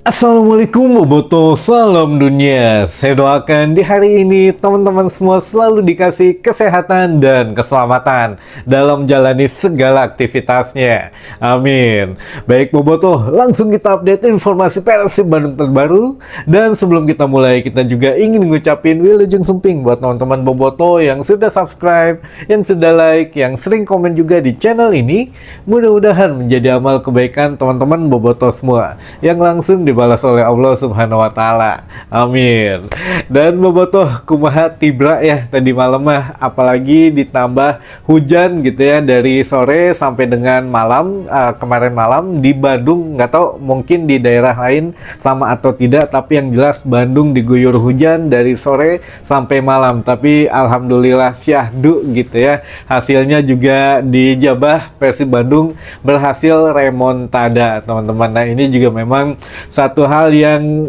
Assalamualaikum Boboto, salam dunia. Saya doakan di hari ini teman-teman semua selalu dikasih kesehatan dan keselamatan dalam jalani segala aktivitasnya. Amin. Baik Boboto, langsung kita update informasi Persib Bandung terbaru. Dan sebelum kita mulai, kita juga ingin ngucapin Wilujeng Sumping buat teman-teman Boboto yang sudah subscribe, yang sudah like, yang sering komen juga di channel ini. Mudah-mudahan menjadi amal kebaikan teman-teman Boboto semua yang langsung dibalas oleh Allah Subhanahu wa taala. Amin. Dan bobotoh kumaha tibra ya tadi malam mah, apalagi ditambah hujan gitu ya dari sore sampai dengan malam, kemarin malam di Bandung. Nggak tahu mungkin di daerah lain sama atau tidak, tapi yang jelas Bandung diguyur hujan dari sore sampai malam. Tapi alhamdulillah syahdu gitu ya. Hasilnya juga dijabah, Persib Bandung berhasil remontada teman-teman. Nah ini juga memang satu hal yang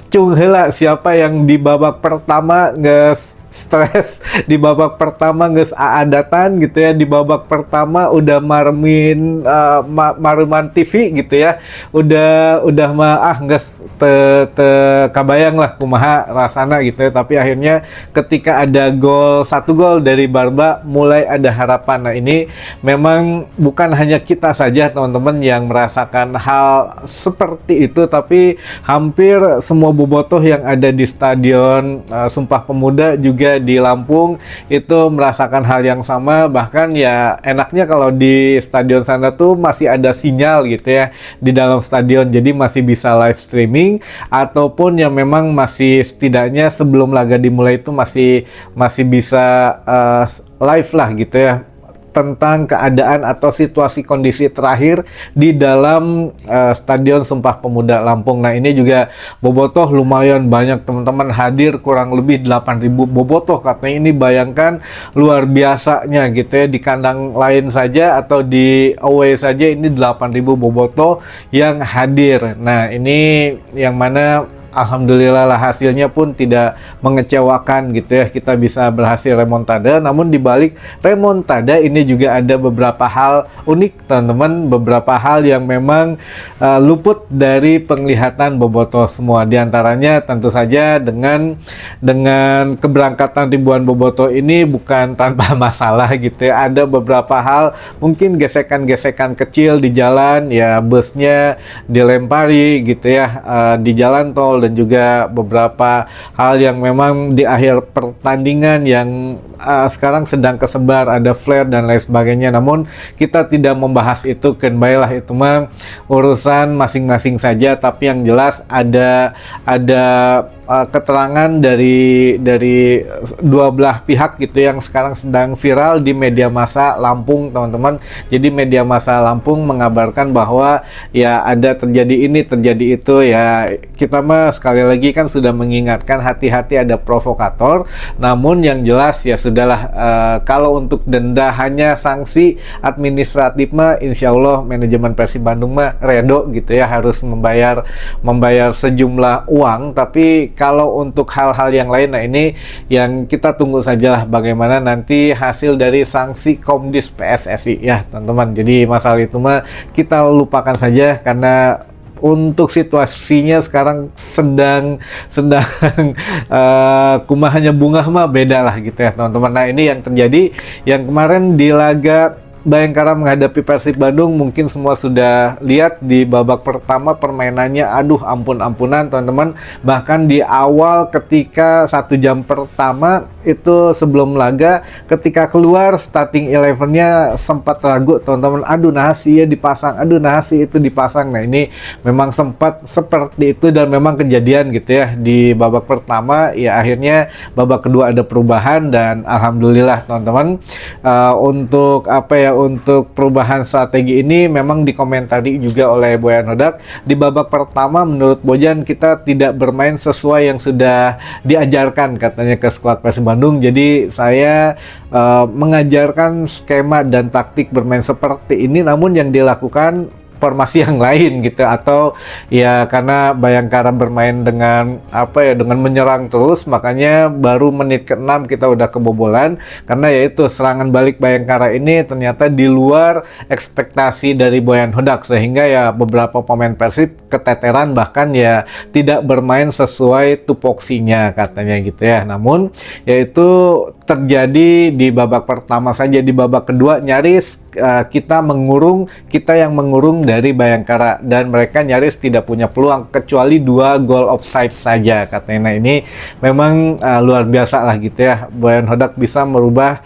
cung heula, siapa yang di babak pertama stres, di babak pertama aadatan gitu ya, di babak pertama udah marmin maruman TV gitu ya, udah mah te kabayang lah kumaha rasana gitu ya. Tapi akhirnya ketika ada satu gol dari Barba, mulai ada harapan. Nah ini memang bukan hanya kita saja teman-teman yang merasakan hal seperti itu, tapi hampir semua bobotoh yang ada di Stadion Sumpah Pemuda juga di Lampung itu merasakan hal yang sama. Bahkan ya enaknya kalau di stadion sana tuh masih ada sinyal gitu ya di dalam stadion, jadi masih bisa live streaming, ataupun yang memang masih setidaknya sebelum laga dimulai itu masih bisa live lah gitu ya tentang keadaan atau situasi kondisi terakhir di dalam Stadion Sumpah Pemuda Lampung. Nah ini juga bobotoh lumayan banyak teman-teman hadir, kurang lebih 8.000 bobotoh katanya. Ini bayangkan luar biasanya gitu ya, di kandang lain saja atau di away saja ini 8.000 bobotoh yang hadir. Nah ini yang mana alhamdulillah lah hasilnya pun tidak mengecewakan gitu ya, kita bisa berhasil remontada. Namun dibalik remontada ini juga ada beberapa hal unik teman-teman, beberapa hal yang memang luput dari penglihatan bobotoh semua. Di antaranya tentu saja dengan keberangkatan ribuan bobotoh ini bukan tanpa masalah gitu ya. Ada beberapa hal, mungkin gesekan-gesekan kecil di jalan ya, busnya dilempari gitu ya di jalan tol, dan juga beberapa hal yang memang di akhir pertandingan yang sekarang sedang kesebar, ada flare dan lain sebagainya. Namun kita tidak membahas itu, kan baiklah itu mah urusan masing-masing saja. Tapi yang jelas ada keterangan dari dua belah pihak gitu yang sekarang sedang viral di media massa Lampung teman-teman. Jadi media massa Lampung mengabarkan bahwa ya ada terjadi ini, terjadi itu ya. Kita mah sekali lagi kan sudah mengingatkan hati-hati ada provokator. Namun yang jelas ya sudahlah, kalau untuk denda hanya sanksi administratif mah insya Allah manajemen Persib Bandung mah redo gitu ya, harus membayar sejumlah uang. Tapi kalau untuk hal-hal yang lain, nah ini yang kita tunggu sajalah bagaimana nanti hasil dari sanksi Komdis PSSI ya teman-teman. Jadi masalah itu mah kita lupakan saja, karena untuk situasinya sekarang sedang kumahanya bunga mah beda lah gitu ya teman-teman. Nah ini yang terjadi yang kemarin di laga Bayangkara menghadapi Persib Bandung, mungkin semua sudah lihat di babak pertama permainannya, aduh ampun-ampunan teman-teman. Bahkan di awal ketika 1 jam pertama itu sebelum laga, ketika keluar starting 11-nya sempat ragu teman-teman, aduh nasi ya dipasang, aduh nasi itu dipasang. Nah ini memang sempat seperti itu dan memang kejadian gitu ya di babak pertama. Ya akhirnya babak kedua ada perubahan dan alhamdulillah teman-teman, untuk perubahan strategi ini memang dikomentari juga oleh Boyan Hodak. Di babak pertama menurut Bojan kita tidak bermain sesuai yang sudah diajarkan katanya ke skuad Persib Bandung. Jadi saya mengajarkan skema dan taktik bermain seperti ini, namun yang dilakukan informasi yang lain gitu, atau ya karena Bayangkara bermain dengan apa ya, dengan menyerang terus, makanya baru menit ke-6 kita udah kebobolan, karena yaitu serangan balik Bayangkara ini ternyata di luar ekspektasi dari Boyan Hodak, sehingga ya beberapa pemain Persib keteteran, bahkan ya tidak bermain sesuai tupoksinya katanya gitu ya. Namun yaitu terjadi di babak pertama saja. Di babak kedua nyaris kita yang mengurung dari Bayangkara, dan mereka nyaris tidak punya peluang kecuali 2 gol offside saja katanya. Nah, ini memang luar biasa lah gitu ya, Boyan Hodak bisa merubah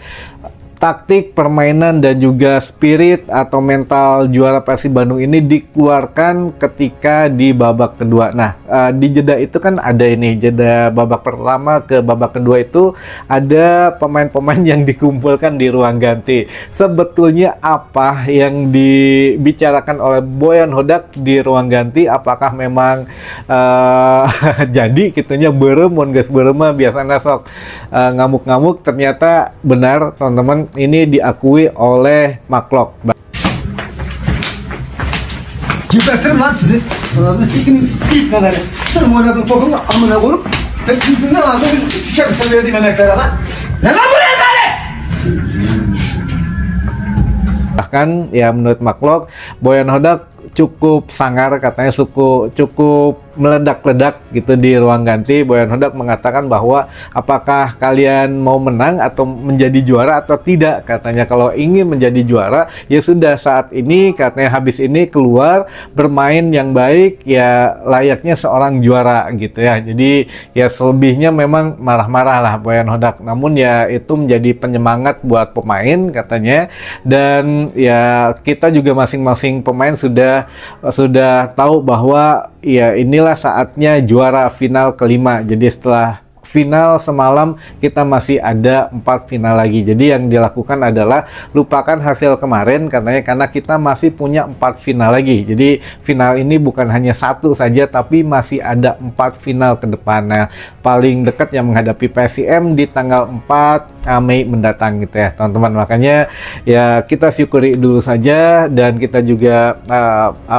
taktik, permainan, dan juga spirit atau mental juara Persib Bandung ini dikeluarkan ketika di babak kedua. Nah, di jeda itu kan ada ini, jeda babak pertama ke babak kedua itu ada pemain-pemain yang dikumpulkan di ruang ganti. Sebetulnya apa yang dibicarakan oleh Boyan Hodak di ruang ganti? Apakah memang jadi kitunya berem, mun geus berem mah biasanya sok ngamuk-ngamuk? Ternyata benar teman-teman, ini diakui oleh Maklok. Gebertirim lan sizi. Ağzını sikinin ilk neleri. Sırf oynadığın topumu amına koyup hep yüzünden ağzını sikerim sen verdiğim emeklere lan. Ne lan bu rezalet? Bahkan ya menurut Maklok, Boyan Hodak cukup sangar katanya, cukup meledak-ledak gitu di ruang ganti. Boyan Hodak mengatakan bahwa apakah kalian mau menang atau menjadi juara atau tidak katanya. Kalau ingin menjadi juara ya sudah saat ini katanya, habis ini keluar bermain yang baik ya layaknya seorang juara gitu ya. Jadi ya selebihnya memang marah-marah lah Boyan Hodak, namun ya itu menjadi penyemangat buat pemain katanya. Dan ya kita juga masing-masing pemain sudah tahu bahwa ya inilah saatnya juara final kelima. Jadi setelah final semalam kita masih ada 4 final lagi. Jadi yang dilakukan adalah lupakan hasil kemarin katanya, karena kita masih punya 4 final lagi. Jadi final ini bukan hanya 1 saja, tapi masih ada 4 final ke depan. Nah, paling dekat yang menghadapi PSIM di tanggal 4 Mei mendatang gitu ya teman-teman. Makanya ya kita syukuri dulu saja, dan kita juga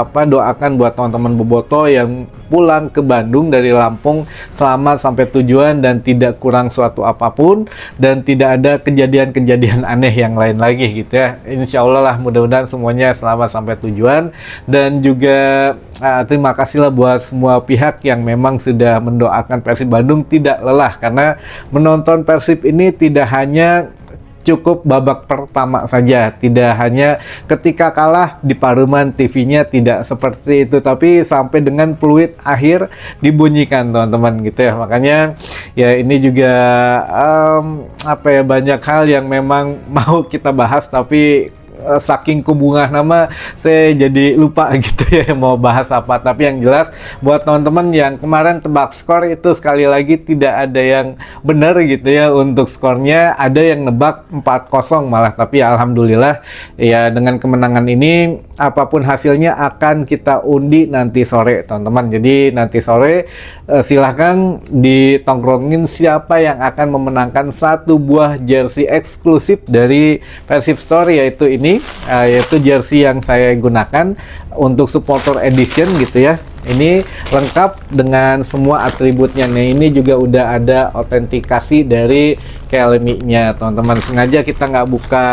doakan buat teman-teman boboto yang pulang ke Bandung dari Lampung selamat sampai tujuan dan tidak kurang suatu apapun, dan tidak ada kejadian-kejadian aneh yang lain lagi gitu ya. Insya Allah lah, mudah-mudahan semuanya selamat sampai tujuan. Dan juga terima kasih lah buat semua pihak yang memang sudah mendoakan Persib Bandung tidak lelah, karena menonton Persib ini tidak hanya cukup babak pertama saja, tidak hanya ketika kalah di Paruman TV-nya, tidak seperti itu, tapi sampai dengan peluit akhir dibunyikan teman-teman gitu ya. Makanya ya ini juga banyak hal yang memang mau kita bahas, tapi saking kubungah nama saya jadi lupa gitu ya mau bahas apa. Tapi yang jelas buat teman-teman yang kemarin tebak skor itu, sekali lagi tidak ada yang benar gitu ya untuk skornya. Ada yang nebak 4-0 malah, tapi alhamdulillah ya dengan kemenangan ini apapun hasilnya akan kita undi nanti sore teman-teman. Jadi nanti sore silahkan ditongkrongin siapa yang akan memenangkan 1 buah jersey eksklusif dari Persib Store, yaitu ini, yaitu jersey yang saya gunakan untuk supporter edition gitu ya. Ini lengkap dengan semua atributnya. Nah, ini juga udah ada autentikasi dari KLMI-nya teman-teman. Sengaja kita nggak buka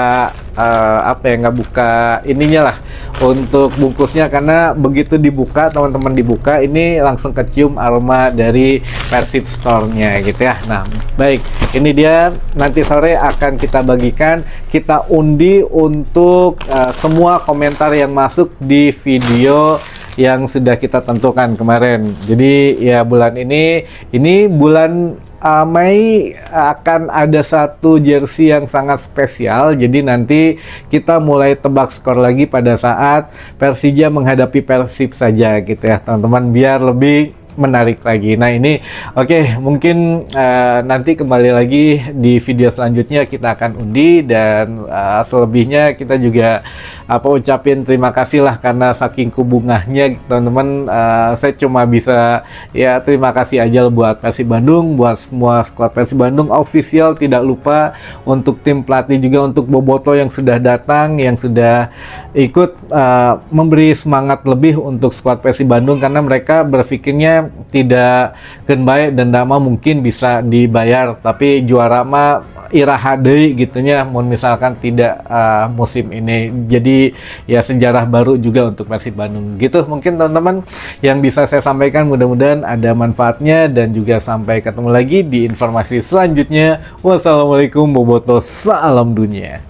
nggak buka ininya lah untuk bungkusnya, karena begitu dibuka teman-teman, dibuka ini langsung kecium aroma dari Persib Store-nya gitu ya. Nah, baik, ini dia nanti sore akan kita bagikan, kita undi untuk semua komentar yang masuk di video yang sudah kita tentukan kemarin. Jadi ya bulan ini bulan Mei akan ada 1 jersey yang sangat spesial. Jadi nanti kita mulai tebak skor lagi pada saat Persija menghadapi Persib saja gitu ya teman-teman, biar lebih menarik lagi. Nah ini oke, mungkin nanti kembali lagi di video selanjutnya kita akan undi, dan selebihnya kita juga ucapin terima kasih lah karena saking kubungahnya teman-teman. Saya cuma bisa ya terima kasih aja buat Persib Bandung, buat semua squad Persib Bandung official, tidak lupa untuk tim pelatih juga, untuk Boboto yang sudah datang, yang sudah ikut memberi semangat lebih untuk skuad Persib Bandung, karena mereka berpikirnya tidak ken baik dan dama mungkin bisa dibayar, tapi juara mah iraha deui gitunya mun misalkan tidak musim ini. Jadi ya sejarah baru juga untuk Persib Bandung gitu mungkin teman-teman yang bisa saya sampaikan. Mudah-mudahan ada manfaatnya, dan juga sampai ketemu lagi di informasi selanjutnya. Wassalamualaikum, Boboto, salam dunia.